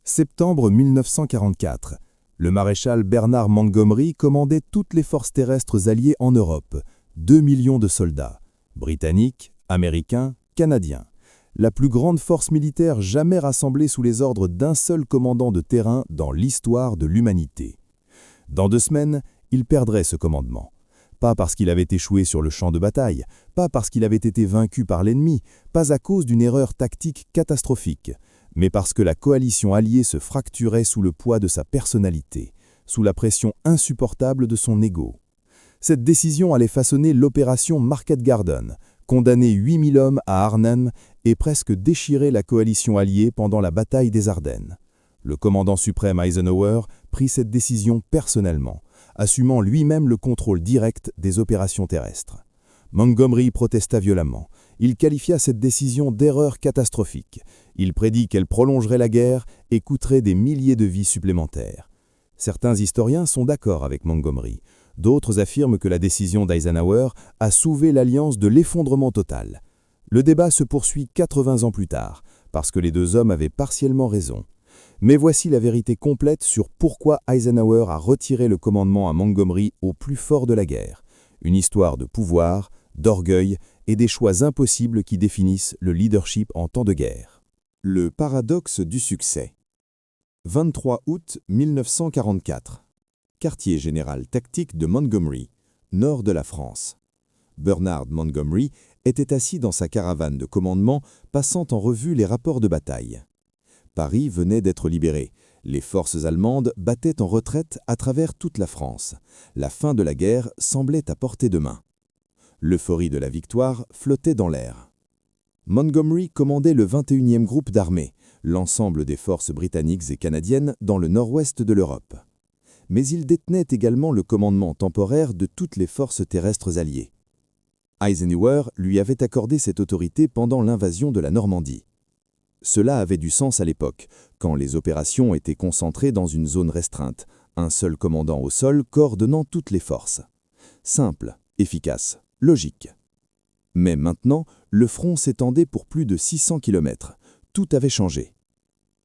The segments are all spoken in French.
Septembre 1944. Le maréchal Bernard Montgomery commandait toutes les forces terrestres alliées en Europe, 2 millions de soldats, britanniques, américains, canadiens. La plus grande force militaire jamais rassemblée sous les ordres d'un seul commandant de terrain dans l'histoire de l'humanité. Dans 2 semaines, il perdrait ce commandement. Pas parce qu'il avait échoué sur le champ de bataille, pas parce qu'il avait été vaincu par l'ennemi, pas à cause d'une erreur tactique catastrophique, mais parce que la coalition alliée se fracturait sous le poids de sa personnalité, sous la pression insupportable de son ego. Cette décision allait façonner l'opération Market Garden, condamner 8000 hommes à Arnhem et presque déchirer la coalition alliée pendant la bataille des Ardennes. Le commandant suprême Eisenhower prit cette décision personnellement, assumant lui-même le contrôle direct des opérations terrestres. Montgomery protesta violemment. Il qualifia cette décision d'erreur catastrophique. Il prédit qu'elle prolongerait la guerre et coûterait des milliers de vies supplémentaires. Certains historiens sont d'accord avec Montgomery. D'autres affirment que la décision d'Eisenhower a sauvé l'alliance de l'effondrement total. Le débat se poursuit 80 ans plus tard, parce que les deux hommes avaient partiellement raison. Mais voici la vérité complète sur pourquoi Eisenhower a retiré le commandement à Montgomery au plus fort de la guerre. Une histoire de pouvoir, d'orgueil et des choix impossibles qui définissent le leadership en temps de guerre. Le paradoxe du succès. 23 août 1944. Quartier général tactique de Montgomery, nord de la France. Bernard Montgomery était assis dans sa caravane de commandement, passant en revue les rapports de bataille. Paris venait d'être libéré. Les forces allemandes battaient en retraite à travers toute la France. La fin de la guerre semblait à portée de main. L'euphorie de la victoire flottait dans l'air. Montgomery commandait le 21e groupe d'armée, l'ensemble des forces britanniques et canadiennes dans le nord-ouest de l'Europe. Mais il détenait également le commandement temporaire de toutes les forces terrestres alliées. Eisenhower lui avait accordé cette autorité pendant l'invasion de la Normandie. Cela avait du sens à l'époque, quand les opérations étaient concentrées dans une zone restreinte, un seul commandant au sol coordonnant toutes les forces. Simple, efficace, logique. Mais maintenant, le front s'étendait pour plus de 600 km. Tout avait changé.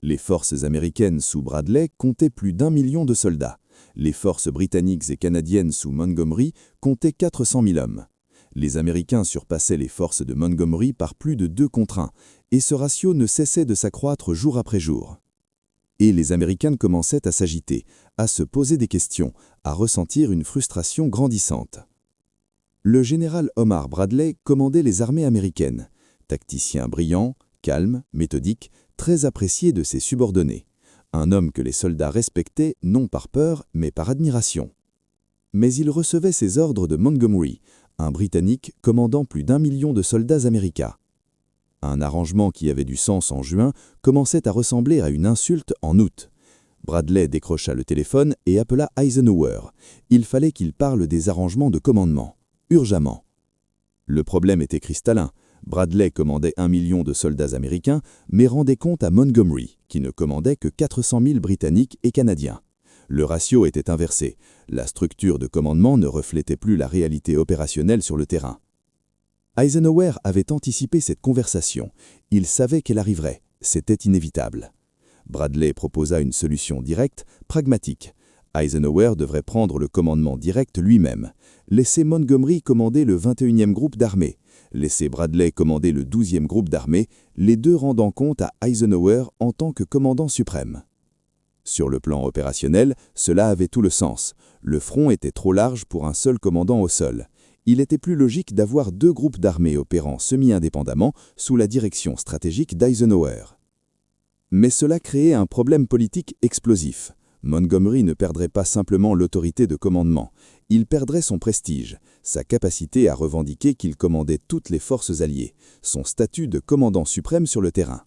Les forces américaines sous Bradley comptaient plus d'1 million de soldats. Les forces britanniques et canadiennes sous Montgomery comptaient 400 000 hommes. Les Américains surpassaient les forces de Montgomery par plus de 2 contre 1, et ce ratio ne cessait de s'accroître jour après jour. Et les Américains commençaient à s'agiter, à se poser des questions, à ressentir une frustration grandissante. Le général Omar Bradley commandait les armées américaines, tacticien brillant, calme, méthodique, très apprécié de ses subordonnés. Un homme que les soldats respectaient non par peur, mais par admiration. Mais il recevait ses ordres de Montgomery, un Britannique commandant plus d'1 million de soldats américains. Un arrangement qui avait du sens en juin commençait à ressembler à une insulte en août. Bradley décrocha le téléphone et appela Eisenhower. Il fallait qu'il parle des arrangements de commandement, urgemment. Le problème était cristallin. Bradley commandait 1 million de soldats américains, mais rendait compte à Montgomery, qui ne commandait que 400 000 Britanniques et Canadiens. Le ratio était inversé. La structure de commandement ne reflétait plus la réalité opérationnelle sur le terrain. Eisenhower avait anticipé cette conversation. Il savait qu'elle arriverait. C'était inévitable. Bradley proposa une solution directe, pragmatique. Eisenhower devrait prendre le commandement direct lui-même. Laisser Montgomery commander le 21e groupe d'armée. Laisser Bradley commander le 12e groupe d'armée, les deux rendant compte à Eisenhower en tant que commandant suprême. Sur le plan opérationnel, cela avait tout le sens. Le front était trop large pour un seul commandant au sol. Il était plus logique d'avoir 2 groupes d'armées opérant semi-indépendamment sous la direction stratégique d'Eisenhower. Mais cela créait un problème politique explosif. Montgomery ne perdrait pas simplement l'autorité de commandement. Il perdrait son prestige, sa capacité à revendiquer qu'il commandait toutes les forces alliées, son statut de commandant suprême sur le terrain.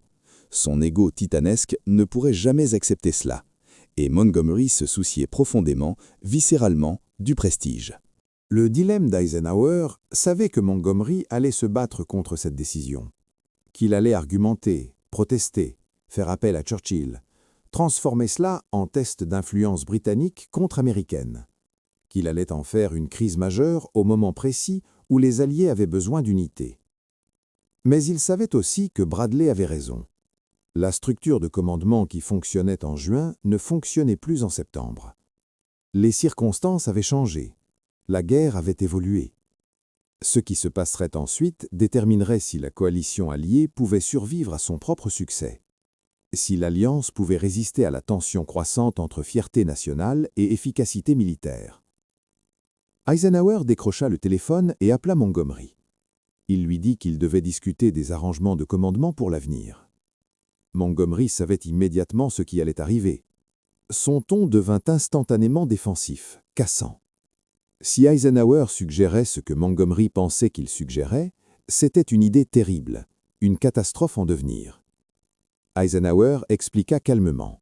Son ego titanesque ne pourrait jamais accepter cela. Et Montgomery se souciait profondément, viscéralement, du prestige. Le dilemme d'Eisenhower savait que Montgomery allait se battre contre cette décision, qu'il allait argumenter, protester, faire appel à Churchill, transformer cela en test d'influence britannique contre américaine, qu'il allait en faire une crise majeure au moment précis où les Alliés avaient besoin d'unité. Mais il savait aussi que Bradley avait raison. La structure de commandement qui fonctionnait en juin ne fonctionnait plus en septembre. Les circonstances avaient changé. La guerre avait évolué. Ce qui se passerait ensuite déterminerait si la coalition alliée pouvait survivre à son propre succès, si l'Alliance pouvait résister à la tension croissante entre fierté nationale et efficacité militaire. Eisenhower décrocha le téléphone et appela Montgomery. Il lui dit qu'il devait discuter des arrangements de commandement pour l'avenir. Montgomery savait immédiatement ce qui allait arriver. Son ton devint instantanément défensif, cassant. Si Eisenhower suggérait ce que Montgomery pensait qu'il suggérait, c'était une idée terrible, une catastrophe en devenir. Eisenhower expliqua calmement.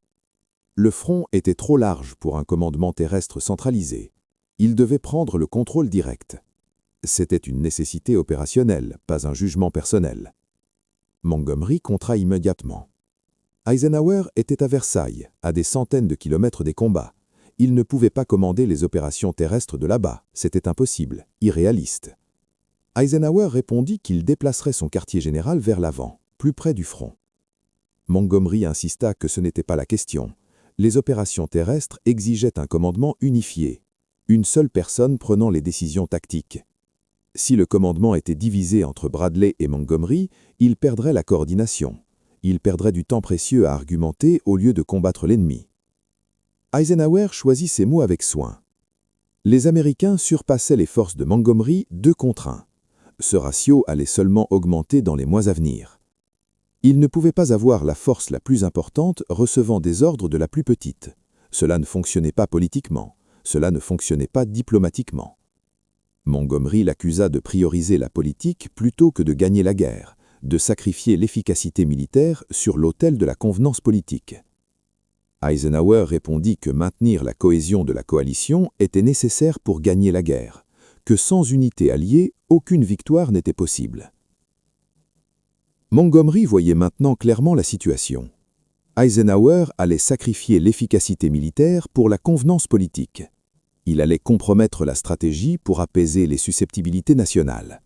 Le front était trop large pour un commandement terrestre centralisé. Il devait prendre le contrôle direct. C'était une nécessité opérationnelle, pas un jugement personnel. Montgomery contra immédiatement. Eisenhower était à Versailles, à des centaines de kilomètres des combats. Il ne pouvait pas commander les opérations terrestres de là-bas. C'était impossible, irréaliste. Eisenhower répondit qu'il déplacerait son quartier général vers l'avant, plus près du front. Montgomery insista que ce n'était pas la question. Les opérations terrestres exigeaient un commandement unifié, une seule personne prenant les décisions tactiques. Si le commandement était divisé entre Bradley et Montgomery, il perdrait la coordination. Il perdrait du temps précieux à argumenter au lieu de combattre l'ennemi. Eisenhower choisit ses mots avec soin. Les Américains surpassaient les forces de Montgomery 2 contre 1. Ce ratio allait seulement augmenter dans les mois à venir. Il ne pouvait pas avoir la force la plus importante recevant des ordres de la plus petite. Cela ne fonctionnait pas politiquement. Cela ne fonctionnait pas diplomatiquement. Montgomery l'accusa de prioriser la politique plutôt que de gagner la guerre, de sacrifier l'efficacité militaire sur l'autel de la convenance politique. Eisenhower répondit que maintenir la cohésion de la coalition était nécessaire pour gagner la guerre, que sans unité alliée, aucune victoire n'était possible. Montgomery voyait maintenant clairement la situation. Eisenhower allait sacrifier l'efficacité militaire pour la convenance politique. Il allait compromettre la stratégie pour apaiser les susceptibilités nationales.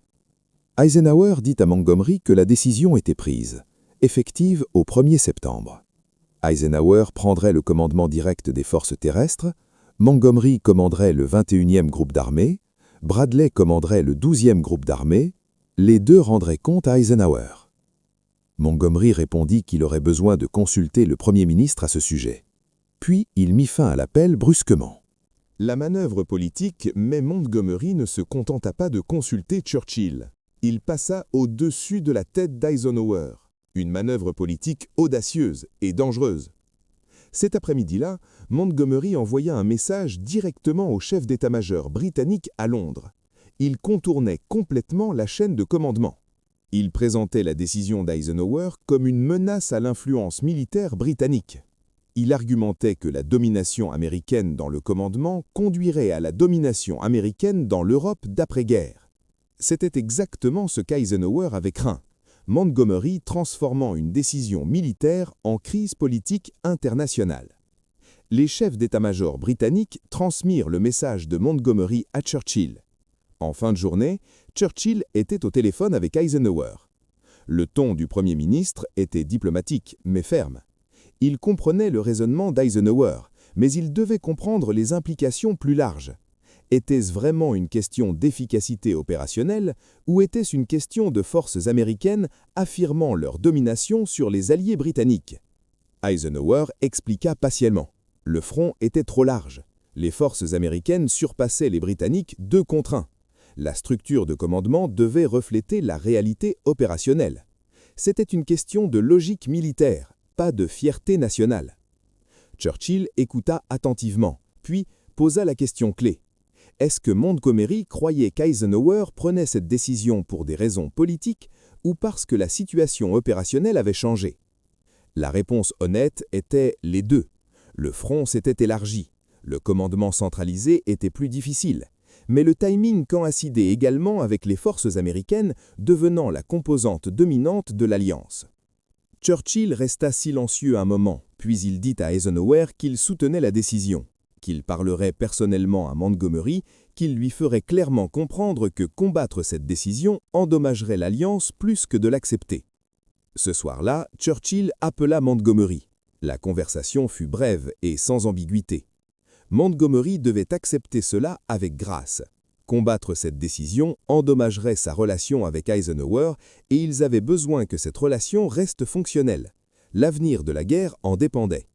Eisenhower dit à Montgomery que la décision était prise, effective au 1er septembre. Eisenhower prendrait le commandement direct des forces terrestres, Montgomery commanderait le 21e groupe d'armée, Bradley commanderait le 12e groupe d'armée, les deux rendraient compte à Eisenhower. Montgomery répondit qu'il aurait besoin de consulter le Premier ministre à ce sujet. Puis il mit fin à l'appel brusquement. La manœuvre politique, mais Montgomery ne se contenta pas de consulter Churchill. Il passa au-dessus de la tête d'Eisenhower. Une manœuvre politique audacieuse et dangereuse. Cet après-midi-là, Montgomery envoya un message directement au chef d'état-major britannique à Londres. Il contournait complètement la chaîne de commandement. Il présentait la décision d'Eisenhower comme une menace à l'influence militaire britannique. Il argumentait que la domination américaine dans le commandement conduirait à la domination américaine dans l'Europe d'après-guerre. C'était exactement ce qu'Eisenhower avait craint. Montgomery transformant une décision militaire en crise politique internationale. Les chefs d'état-major britanniques transmirent le message de Montgomery à Churchill. En fin de journée, Churchill était au téléphone avec Eisenhower. Le ton du Premier ministre était diplomatique, mais ferme. Il comprenait le raisonnement d'Eisenhower, mais il devait comprendre les implications plus larges. Était-ce vraiment une question d'efficacité opérationnelle ou était-ce une question de forces américaines affirmant leur domination sur les alliés britanniques? Eisenhower expliqua patiemment. Le front était trop large. Les forces américaines surpassaient les Britanniques 2 contre 1. La structure de commandement devait refléter la réalité opérationnelle. C'était une question de logique militaire, pas de fierté nationale. Churchill écouta attentivement, puis posa la question clé. Est-ce que Montgomery croyait qu'Eisenhower prenait cette décision pour des raisons politiques ou parce que la situation opérationnelle avait changé? La réponse honnête était les deux. Le front s'était élargi, le commandement centralisé était plus difficile, mais le timing coïncidait également avec les forces américaines devenant la composante dominante de l'Alliance. Churchill resta silencieux un moment, puis il dit à Eisenhower qu'il soutenait la décision, qu'il parlerait personnellement à Montgomery, qu'il lui ferait clairement comprendre que combattre cette décision endommagerait l'Alliance plus que de l'accepter. Ce soir-là, Churchill appela Montgomery. La conversation fut brève et sans ambiguïté. Montgomery devait accepter cela avec grâce. Combattre cette décision endommagerait sa relation avec Eisenhower et ils avaient besoin que cette relation reste fonctionnelle. L'avenir de la guerre en dépendait.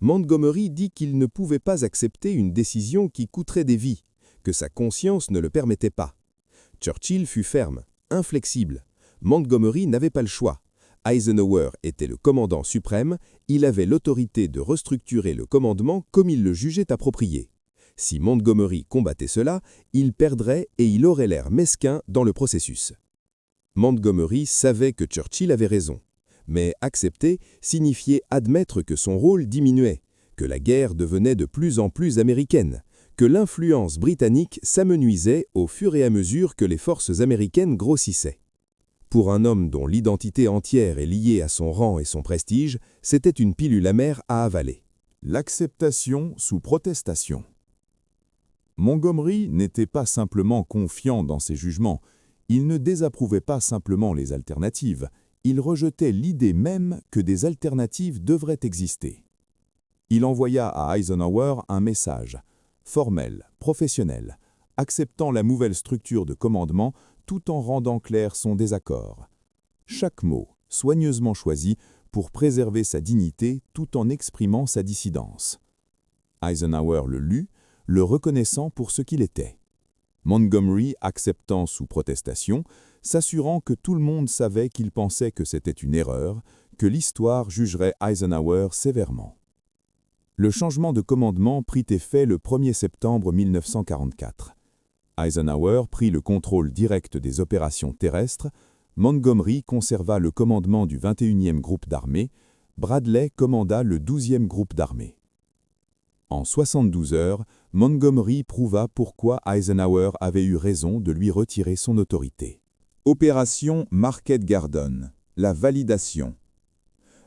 Montgomery dit qu'il ne pouvait pas accepter une décision qui coûterait des vies, que sa conscience ne le permettait pas. Churchill fut ferme, inflexible. Montgomery n'avait pas le choix. Eisenhower était le commandant suprême, il avait l'autorité de restructurer le commandement comme il le jugeait approprié. Si Montgomery combattait cela, il perdrait et il aurait l'air mesquin dans le processus. Montgomery savait que Churchill avait raison. Mais accepter signifiait admettre que son rôle diminuait, que la guerre devenait de plus en plus américaine, que l'influence britannique s'amenuisait au fur et à mesure que les forces américaines grossissaient. Pour un homme dont l'identité entière est liée à son rang et son prestige, c'était une pilule amère à avaler. L'acceptation sous protestation. Montgomery n'était pas simplement confiant dans ses jugements, il ne désapprouvait pas simplement les alternatives, il rejetait l'idée même que des alternatives devraient exister. Il envoya à Eisenhower un message, formel, professionnel, acceptant la nouvelle structure de commandement tout en rendant clair son désaccord. Chaque mot, soigneusement choisi pour préserver sa dignité tout en exprimant sa dissidence. Eisenhower le lut, le reconnaissant pour ce qu'il était. Montgomery acceptant sous protestation, s'assurant que tout le monde savait qu'il pensait que c'était une erreur, que l'histoire jugerait Eisenhower sévèrement. Le changement de commandement prit effet le 1er septembre 1944. Eisenhower prit le contrôle direct des opérations terrestres, Montgomery conserva le commandement du 21e groupe d'armée, Bradley commanda le 12e groupe d'armée. En 72 heures, Montgomery prouva pourquoi Eisenhower avait eu raison de lui retirer son autorité. Opération Market Garden, la validation.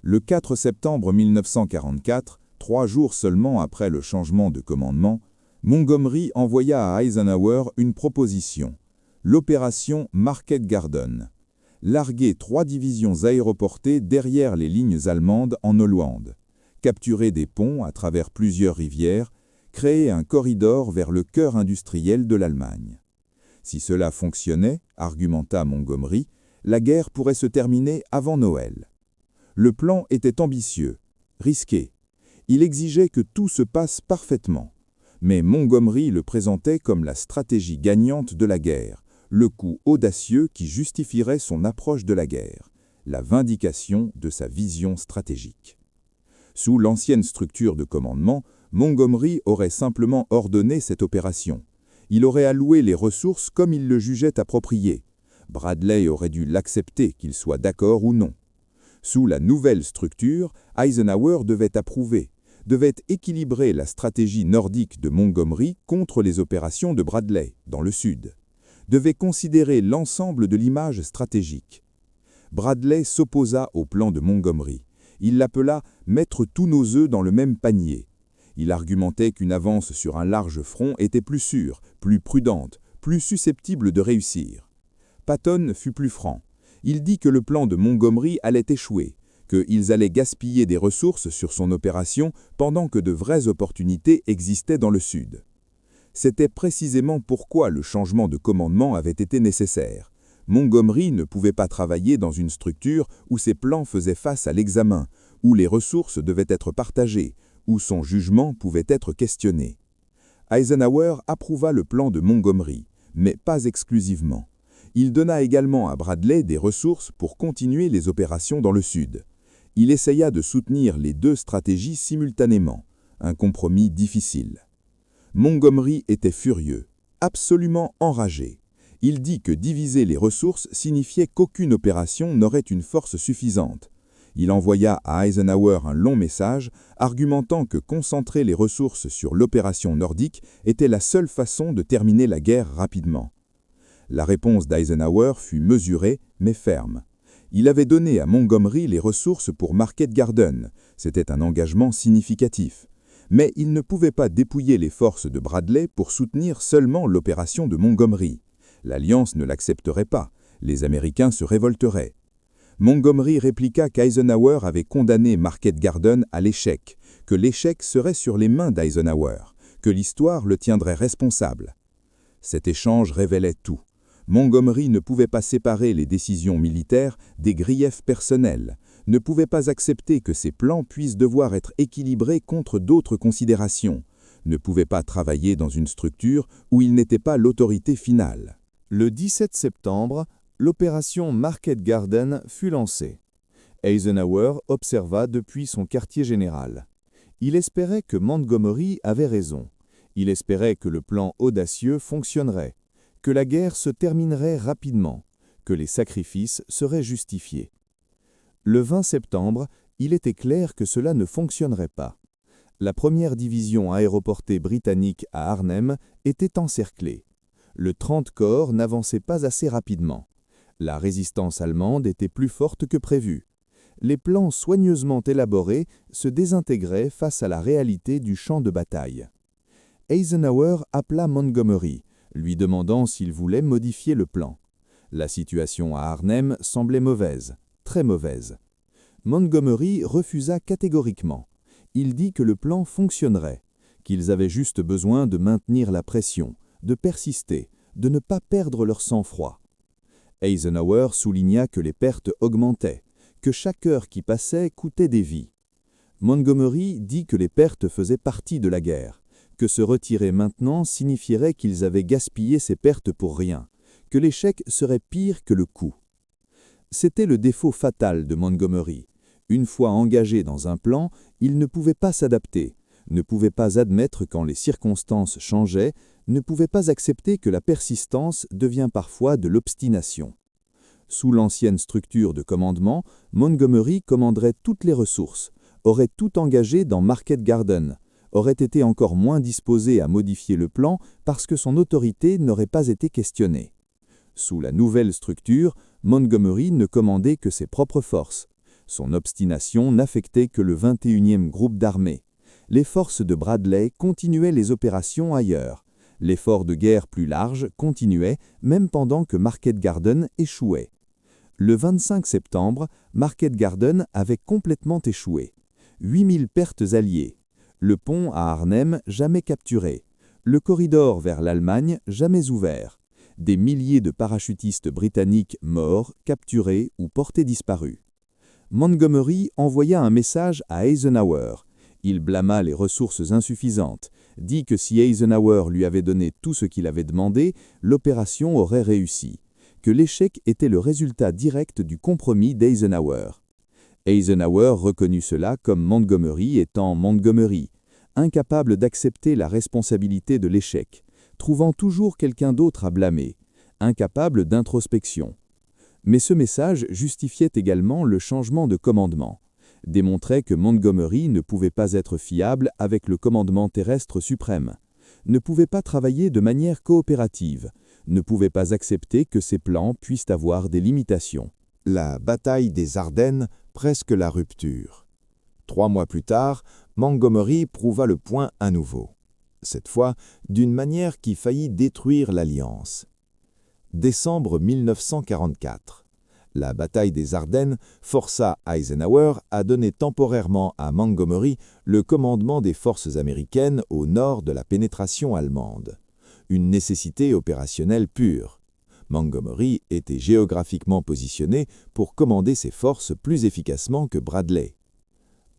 Le 4 septembre 1944, 3 jours seulement après le changement de commandement, Montgomery envoya à Eisenhower une proposition, l'opération Market Garden. Larguer 3 divisions aéroportées derrière les lignes allemandes en Hollande, capturer des ponts à travers plusieurs rivières, créer un corridor vers le cœur industriel de l'Allemagne. Si cela fonctionnait, argumenta Montgomery, la guerre pourrait se terminer avant Noël. Le plan était ambitieux, risqué. Il exigeait que tout se passe parfaitement. Mais Montgomery le présentait comme la stratégie gagnante de la guerre, le coup audacieux qui justifierait son approche de la guerre, la vindication de sa vision stratégique. Sous l'ancienne structure de commandement, Montgomery aurait simplement ordonné cette opération. Il aurait alloué les ressources comme il le jugeait approprié. Bradley aurait dû l'accepter, qu'il soit d'accord ou non. Sous la nouvelle structure, Eisenhower devait approuver, devait équilibrer la stratégie nordique de Montgomery contre les opérations de Bradley, dans le sud, devait considérer l'ensemble de l'image stratégique. Bradley s'opposa au plan de Montgomery. Il l'appela « mettre tous nos œufs dans le même panier ». Il argumentait qu'une avance sur un large front était plus sûre, plus prudente, plus susceptible de réussir. Patton fut plus franc. Il dit que le plan de Montgomery allait échouer, qu'ils allaient gaspiller des ressources sur son opération pendant que de vraies opportunités existaient dans le Sud. C'était précisément pourquoi le changement de commandement avait été nécessaire. Montgomery ne pouvait pas travailler dans une structure où ses plans faisaient face à l'examen, où les ressources devaient être partagées, où son jugement pouvait être questionné. Eisenhower approuva le plan de Montgomery, mais pas exclusivement. Il donna également à Bradley des ressources pour continuer les opérations dans le Sud. Il essaya de soutenir les deux stratégies simultanément, un compromis difficile. Montgomery était furieux, absolument enragé. Il dit que diviser les ressources signifiait qu'aucune opération n'aurait une force suffisante. Il envoya à Eisenhower un long message argumentant que concentrer les ressources sur l'opération nordique était la seule façon de terminer la guerre rapidement. La réponse d'Eisenhower fut mesurée mais ferme. Il avait donné à Montgomery les ressources pour Market Garden, c'était un engagement significatif. Mais il ne pouvait pas dépouiller les forces de Bradley pour soutenir seulement l'opération de Montgomery. L'Alliance ne l'accepterait pas, les Américains se révolteraient. Montgomery répliqua qu'Eisenhower avait condamné Market Garden à l'échec, que l'échec serait sur les mains d'Eisenhower, que l'histoire le tiendrait responsable. Cet échange révélait tout. Montgomery ne pouvait pas séparer les décisions militaires des griefs personnels, ne pouvait pas accepter que ses plans puissent devoir être équilibrés contre d'autres considérations, ne pouvait pas travailler dans une structure où il n'était pas l'autorité finale. Le 17 septembre, l'opération Market Garden fut lancée. Eisenhower observa depuis son quartier général. Il espérait que Montgomery avait raison. Il espérait que le plan audacieux fonctionnerait, que la guerre se terminerait rapidement, que les sacrifices seraient justifiés. Le 20 septembre, il était clair que cela ne fonctionnerait pas. La première division aéroportée britannique à Arnhem était encerclée. Le 30 corps n'avançait pas assez rapidement. La résistance allemande était plus forte que prévu. Les plans soigneusement élaborés se désintégraient face à la réalité du champ de bataille. Eisenhower appela Montgomery, lui demandant s'il voulait modifier le plan. La situation à Arnhem semblait mauvaise, très mauvaise. Montgomery refusa catégoriquement. Il dit que le plan fonctionnerait, qu'ils avaient juste besoin de maintenir la pression, de persister, de ne pas perdre leur sang-froid. Eisenhower souligna que les pertes augmentaient, que chaque heure qui passait coûtait des vies. Montgomery dit que les pertes faisaient partie de la guerre, que se retirer maintenant signifierait qu'ils avaient gaspillé ces pertes pour rien, que l'échec serait pire que le coup. C'était le défaut fatal de Montgomery. Une fois engagé dans un plan, il ne pouvait pas s'adapter, ne pouvait pas admettre quand les circonstances changeaient, ne pouvait pas accepter que la persistance devient parfois de l'obstination. Sous l'ancienne structure de commandement, Montgomery commanderait toutes les ressources, aurait tout engagé dans Market Garden, aurait été encore moins disposé à modifier le plan parce que son autorité n'aurait pas été questionnée. Sous la nouvelle structure, Montgomery ne commandait que ses propres forces. Son obstination n'affectait que le 21e groupe d'armée. Les forces de Bradley continuaient les opérations ailleurs. L'effort de guerre plus large continuait même pendant que Market Garden échouait. Le 25 septembre, Market Garden avait complètement échoué. 8000 pertes alliées. Le pont à Arnhem jamais capturé. Le corridor vers l'Allemagne jamais ouvert. Des milliers de parachutistes britanniques morts, capturés ou portés disparus. Montgomery envoya un message à Eisenhower. Il blâma les ressources insuffisantes, dit que si Eisenhower lui avait donné tout ce qu'il avait demandé, l'opération aurait réussi, que l'échec était le résultat direct du compromis d'Eisenhower. Eisenhower reconnut cela comme Montgomery étant Montgomery, incapable d'accepter la responsabilité de l'échec, trouvant toujours quelqu'un d'autre à blâmer, incapable d'introspection. Mais ce message justifiait également le changement de commandement, démontrait que Montgomery ne pouvait pas être fiable avec le commandement terrestre suprême, ne pouvait pas travailler de manière coopérative, ne pouvait pas accepter que ses plans puissent avoir des limitations. La bataille des Ardennes, presque la rupture. 3 mois plus tard, Montgomery prouva le point à nouveau. Cette fois, d'une manière qui faillit détruire l'Alliance. Décembre 1944. La bataille des Ardennes força Eisenhower à donner temporairement à Montgomery le commandement des forces américaines au nord de la pénétration allemande. Une nécessité opérationnelle pure. Montgomery était géographiquement positionné pour commander ses forces plus efficacement que Bradley.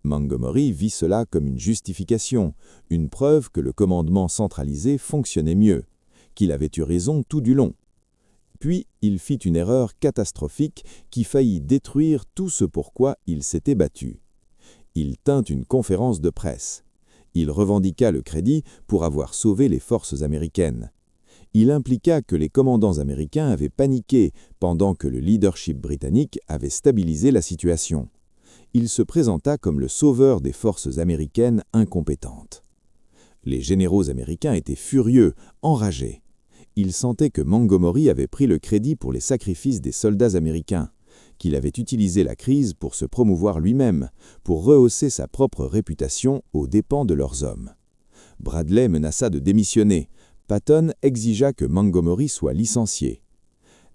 Montgomery vit cela comme une justification, une preuve que le commandement centralisé fonctionnait mieux, qu'il avait eu raison tout du long. Puis, il fit une erreur catastrophique qui faillit détruire tout ce pourquoi il s'était battu. Il tint une conférence de presse. Il revendiqua le crédit pour avoir sauvé les forces américaines. Il impliqua que les commandants américains avaient paniqué pendant que le leadership britannique avait stabilisé la situation. Il se présenta comme le sauveur des forces américaines incompétentes. Les généraux américains étaient furieux, enragés. Ils sentaient que Montgomery avait pris le crédit pour les sacrifices des soldats américains, qu'il avait utilisé la crise pour se promouvoir lui-même, pour rehausser sa propre réputation aux dépens de leurs hommes. Bradley menaça de démissionner. Patton exigea que Montgomery soit licencié.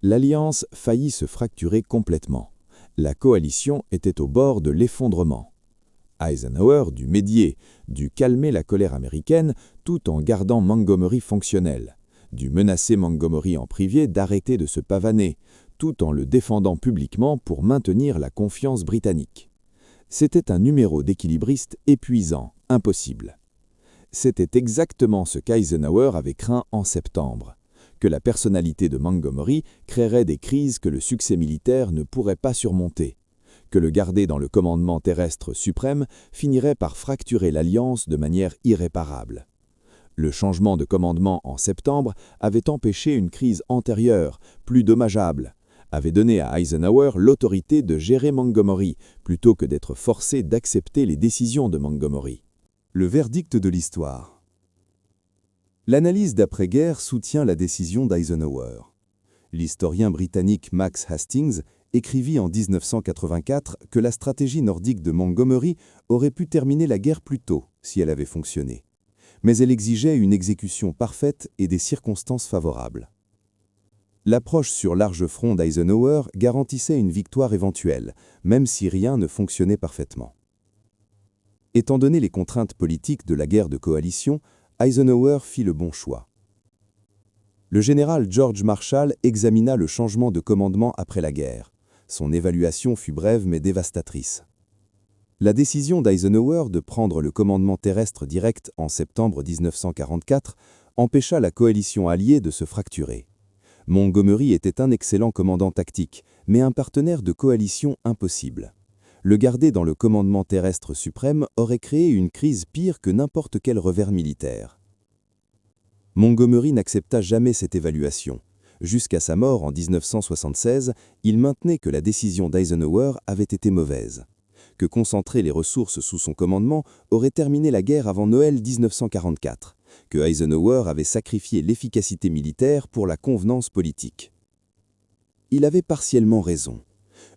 L'alliance faillit se fracturer complètement. La coalition était au bord de l'effondrement. Eisenhower dut médier, dut calmer la colère américaine tout en gardant Montgomery fonctionnel, dut menacer Montgomery en privé d'arrêter de se pavaner, tout en le défendant publiquement pour maintenir la confiance britannique. C'était un numéro d'équilibriste épuisant, impossible. C'était exactement ce qu'Eisenhower avait craint en septembre, que la personnalité de Montgomery créerait des crises que le succès militaire ne pourrait pas surmonter, que le garder dans le commandement terrestre suprême finirait par fracturer l'alliance de manière irréparable. Le changement de commandement en septembre avait empêché une crise antérieure, plus dommageable, avait donné à Eisenhower l'autorité de gérer Montgomery plutôt que d'être forcé d'accepter les décisions de Montgomery. Le verdict de l'histoire. L'analyse d'après-guerre soutient la décision d'Eisenhower. L'historien britannique Max Hastings écrivit en 1984 que la stratégie nordique de Montgomery aurait pu terminer la guerre plus tôt si elle avait fonctionné. Mais elle exigeait une exécution parfaite et des circonstances favorables. L'approche sur large front d'Eisenhower garantissait une victoire éventuelle, même si rien ne fonctionnait parfaitement. Étant donné les contraintes politiques de la guerre de coalition, Eisenhower fit le bon choix. Le général George Marshall examina le changement de commandement après la guerre. Son évaluation fut brève mais dévastatrice. La décision d'Eisenhower de prendre le commandement terrestre direct en septembre 1944 empêcha la coalition alliée de se fracturer. Montgomery était un excellent commandant tactique, mais un partenaire de coalition impossible. Le garder dans le commandement terrestre suprême aurait créé une crise pire que n'importe quel revers militaire. Montgomery n'accepta jamais cette évaluation. Jusqu'à sa mort en 1976, il maintenait que la décision d'Eisenhower avait été mauvaise, que concentrer les ressources sous son commandement aurait terminé la guerre avant Noël 1944, que Eisenhower avait sacrifié l'efficacité militaire pour la convenance politique. Il avait partiellement raison.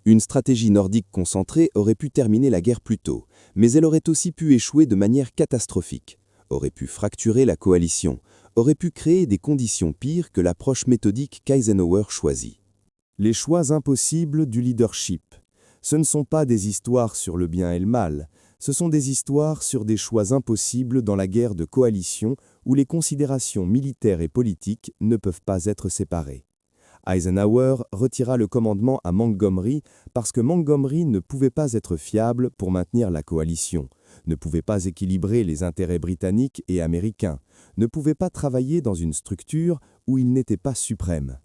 Une stratégie nordique concentrée aurait pu terminer la guerre plus tôt, mais elle aurait aussi pu échouer de manière catastrophique, aurait pu fracturer la coalition, aurait pu créer des conditions pires que l'approche méthodique qu'Eisenhower choisit. Les choix impossibles du leadership. Ce ne sont pas des histoires sur le bien et le mal, ce sont des histoires sur des choix impossibles dans la guerre de coalition où les considérations militaires et politiques ne peuvent pas être séparées. Eisenhower retira le commandement à Montgomery parce que Montgomery ne pouvait pas être fiable pour maintenir la coalition, ne pouvait pas équilibrer les intérêts britanniques et américains, ne pouvait pas travailler dans une structure où il n'était pas suprême.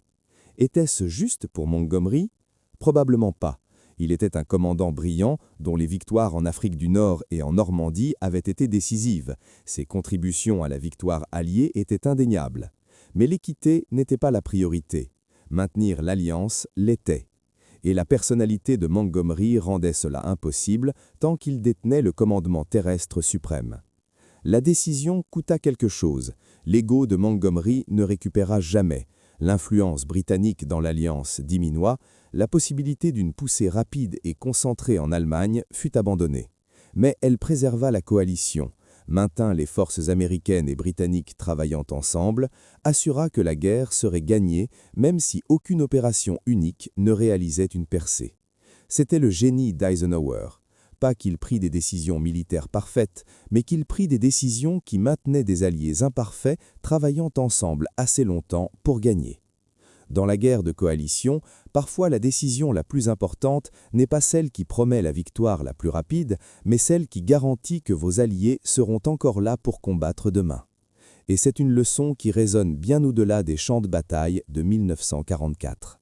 Était-ce juste pour Montgomery? Probablement pas. Il était un commandant brillant dont les victoires en Afrique du Nord et en Normandie avaient été décisives. Ses contributions à la victoire alliée étaient indéniables. Mais l'équité n'était pas la priorité. Maintenir l'alliance l'était. Et la personnalité de Montgomery rendait cela impossible tant qu'il détenait le commandement terrestre suprême. La décision coûta quelque chose. L'ego de Montgomery ne récupéra jamais. L'influence britannique dans l'alliance diminua, la possibilité d'une poussée rapide et concentrée en Allemagne fut abandonnée. Mais elle préserva la coalition, maintint les forces américaines et britanniques travaillant ensemble, assura que la guerre serait gagnée même si aucune opération unique ne réalisait une percée. C'était le génie d'Eisenhower. Pas qu'il prit des décisions militaires parfaites, mais qu'il prit des décisions qui maintenaient des alliés imparfaits travaillant ensemble assez longtemps pour gagner. Dans la guerre de coalition, parfois la décision la plus importante n'est pas celle qui promet la victoire la plus rapide, mais celle qui garantit que vos alliés seront encore là pour combattre demain. Et c'est une leçon qui résonne bien au-delà des champs de bataille de 1944.